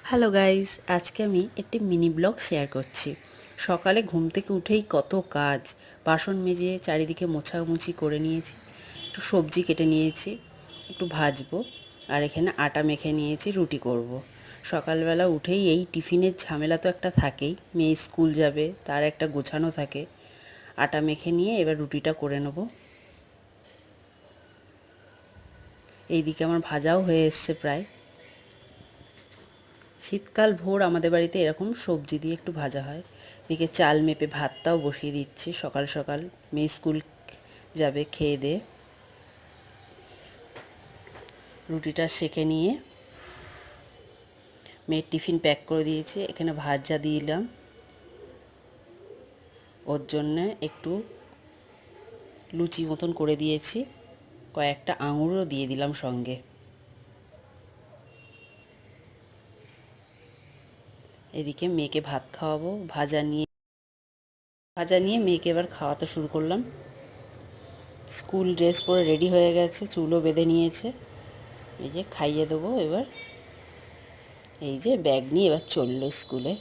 Hello guys, আজকে আমি একটি মিনি ব্লগ শেয়ার করছি। সকালে ঘুম থেকে উঠেই কত কাজ, বাসন মেজে চারিদিকে মোছামুছি করে নিয়েছি, একটু সবজি কেটে নিয়েছি, একটু ভাজবো, আর এখানে আটা মেখে নিয়েছি, রুটি করব। সকালবেলা উঠেই এই টিফিনের ঝামেলা তো একটা থাকেই, মেয়ে স্কুল যাবে তার একটা গোছানো থাকে। আটা মেখে নিয়ে এবার রুটিটা করে নেব। এইদিকে আমার ভাজাও হয়ে এসছে প্রায়। শীতকাল ভোর আমাদের বাড়িতে এরকম সবজি দিয়ে একটু ভাজা হয়। এদিকে চাল মেপে ভাতটাও বসিয়ে দিচ্ছি, সকাল সকাল মেয়ে স্কুল যাবে, খেয়ে দিয়ে রুটিটা সেঁকে নিয়ে মেয়ের টিফিন প্যাক করে দিয়েছি। এখানে ভাজা দিলাম, ওর জন্যে একটু লুচি মতন করে দিয়েছি, কয়েকটা আঙুরও দিয়ে দিলাম সঙ্গে। এদিকে মেয়েকে ভাত খাওয়াবো, ভাজা নিয়ে মেয়েকে এবার খাওয়াতে শুরু করলাম। স্কুল ড্রেস পরে রেডি হয়ে গেছে, চুলও বেঁধে নিয়েছে। এই যে খাইয়ে দেবো এবার। এই যে ব্যাগ নিয়ে এবার চললো স্কুলে।